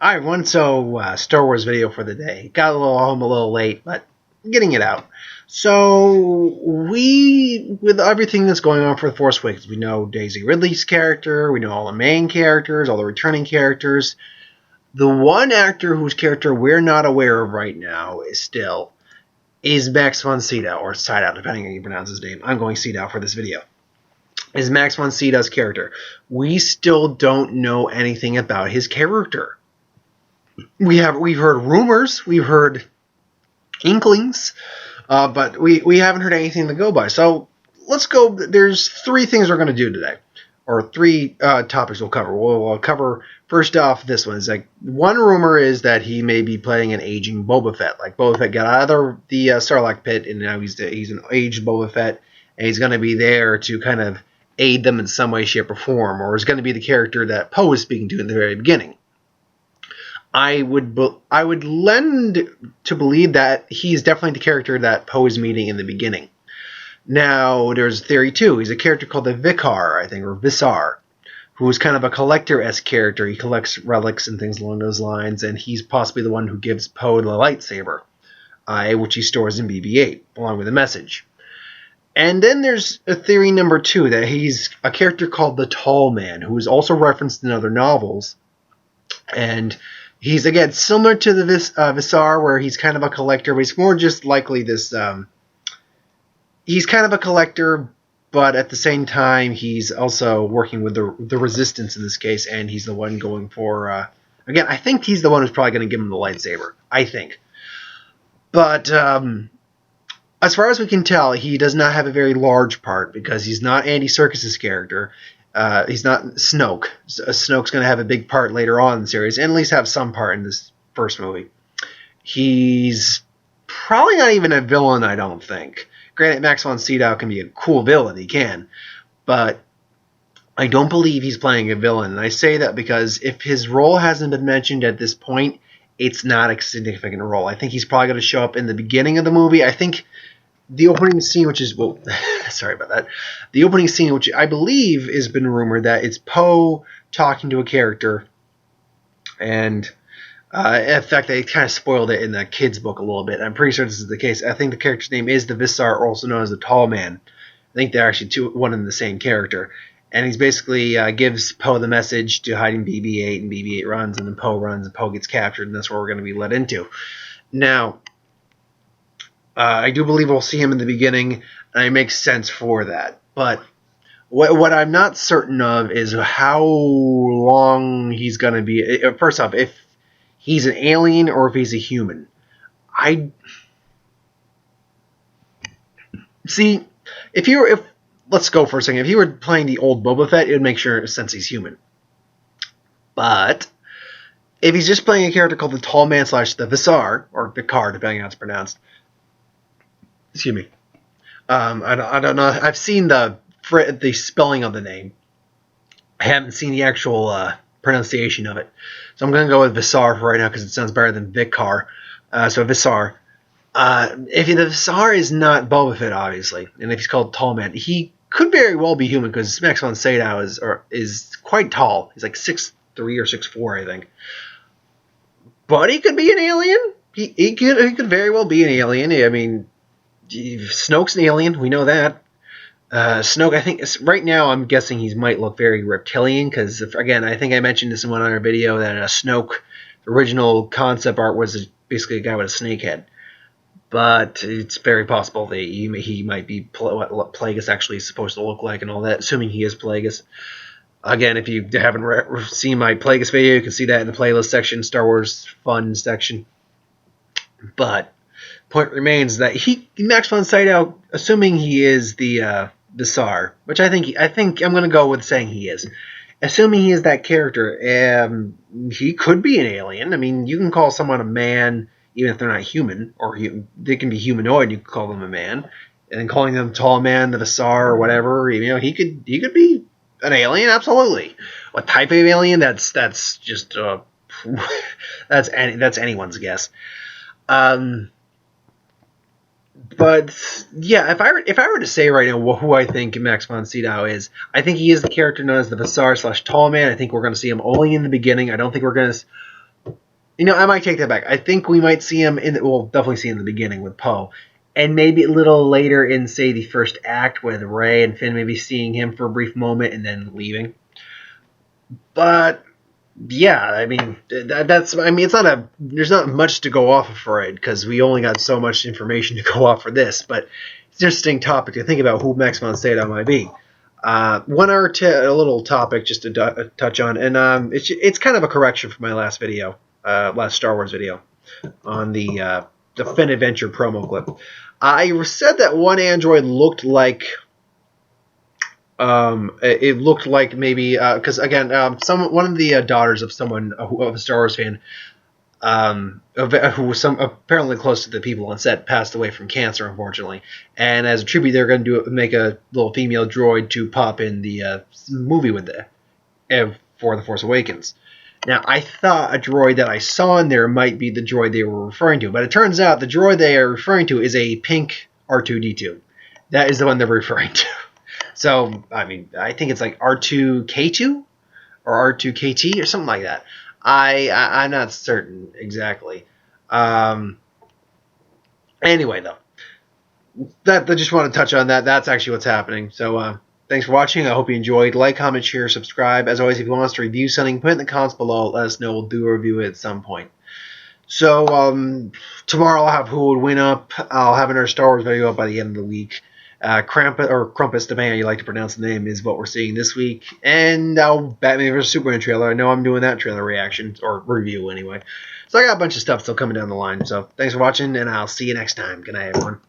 Hi everyone, so Star Wars video for the day. Got home a little late, but getting it out. So with everything that's going on for The Force Awakens, we know Daisy Ridley's character, we know all the main characters, all the returning characters. The one actor whose character we're not aware of right now is Max Von Sydows, or Sydows, depending on how you pronounce his name. I'm going Sydows for this video. Is Max Von Sydows' character. We still don't know anything about his character. We've heard rumors, we've heard inklings, but we haven't heard anything to go by. So let's go. There's three things we're going to do today, or three topics we'll cover. We'll cover first off this one. Is like one rumor is that he may be playing an aging Boba Fett. Like Boba Fett got out of the Sarlacc pit, and now he's an aged Boba Fett, and he's going to be there to kind of aid them in some way, shape, or form, or is going to be the character that Poe is speaking to in the very beginning. I would lend to believe that he's definitely the character that Poe is meeting in the beginning. Now, there's theory too. He's a character called the Vicar, I think, or Visar, who is kind of a collector-esque character. He collects relics and things along those lines, and he's possibly the one who gives Poe the lightsaber, which he stores in BB-8, along with a message. And then there's a theory number two, that he's a character called the Tall Man, who is also referenced in other novels, and he's, again, similar to the Visar, where he's kind of a collector, but he's more just likely this... he's kind of a collector, but at the same time, he's also working with the Resistance in this case, and he's the one going for... again, I think he's the one who's probably going to give him the lightsaber. I think. But as far as we can tell, he does not have a very large part, because he's not Andy Serkis's character. He's not Snoke. Snoke's going to have a big part later on in the series, and at least have some part in this first movie. He's probably not even a villain, I don't think. Granted, Max Von Sydows can be a cool villain, he can, but I don't believe he's playing a villain. And I say that because if his role hasn't been mentioned at this point, it's not a significant role. I think he's probably going to show up in the beginning of the movie. I think the opening scene, which is, well, sorry about that. The opening scene, which I believe has been rumored that it's Poe talking to a character, and in fact, they kind of spoiled it in the kids' book a little bit. I'm pretty sure this is the case. I think the character's name is the Visar, also known as the Tall Man. I think they're actually one and the same character. And he's basically gives Poe the message to hide in BB-8, and BB-8 runs, and then Poe runs, and Poe gets captured, and that's where we're going to be led into. Now, I do believe we'll see him in the beginning, and it makes sense for that. But what I'm not certain of is how long he's going to be. First off, if he's an alien or if he's a human. See, let's go for a second. If he were playing the old Boba Fett, it would make sense he's human. But if he's just playing a character called the Tall Man / the Visar, or Vicar, depending on how it's pronounced. Excuse me. I don't know. I've seen the spelling of the name. I haven't seen the actual pronunciation of it. So I'm going to go with Visar for right now because it sounds better than Vicar. So Visar. If the Visar is not Boba Fett, obviously, and if he's called Tall Man, he could very well be human because Max Von Sydows is quite tall. He's like 6'3" or 6'4", I think. But he could be an alien. He could very well be an alien. I mean, Snoke's an alien. We know that. Snoke, I think, right now I'm guessing he might look very reptilian because, again, I think I mentioned this in one other video that Snoke, the original concept art, was basically a guy with a snake head. But it's very possible that he might be what Plagueis actually is supposed to look like and all that, assuming he is Plagueis. Again, if you haven't seen my Plagueis video, you can see that in the playlist section, Star Wars Fun section. But point remains that Max Von Sydows, assuming he is the Visar, which I think I'm going to go with saying he is. Assuming he is that character, he could be an alien. I mean, you can call someone a man even if they're not human, or they can be humanoid. You could call them a man, and then calling them Tall Man, the Visar, or whatever. He could be an alien, absolutely. What type of alien? That's just that's anyone's guess. But yeah, if I were to say right now who I think Max Von Sydows is, I think he is the character known as the Visar / Tall Man. I think we're going to see him only in the beginning. I don't think we're going to You know, I might take that back. I think we might see him we'll definitely see him in the beginning with Poe. And maybe a little later in, say, the first act with Rey and Finn maybe seeing him for a brief moment and then leaving. But yeah, I mean, that's. I mean, there's not much to go off of for it because we only got so much information to go off for this. But it's an interesting topic to think about who Max Von Sydows might be. A little topic just to touch on, and it's kind of a correction from my last video, last Star Wars video on the Finn Adventure promo clip. I said that one android looked like. It looked like maybe because again, one of the daughters of someone of a Star Wars fan, who was apparently close to the people on set, passed away from cancer, unfortunately. And as a tribute, they're going to make a little female droid to pop in the movie with for The Force Awakens. Now, I thought a droid that I saw in there might be the droid they were referring to, but it turns out the droid they are referring to is a pink R2-D2. That is the one they're referring to. So, I mean, I think it's like R2K2 or R2KT or something like that. I'm not certain exactly. Anyway, though, I just want to touch on that. That's actually what's happening. So, thanks for watching. I hope you enjoyed. Like, comment, share, subscribe. As always, if you want us to review something, put it in the comments below. Let us know. We'll do a review at some point. So, tomorrow I'll have who would win up. I'll have another Star Wars video up by the end of the week. Krampus, depending on how you like to pronounce the name, is what we're seeing this week. And Batman vs. Superman trailer. I know I'm doing that trailer reaction, or review anyway. So I got a bunch of stuff still coming down the line. So thanks for watching, and I'll see you next time. Good night, everyone.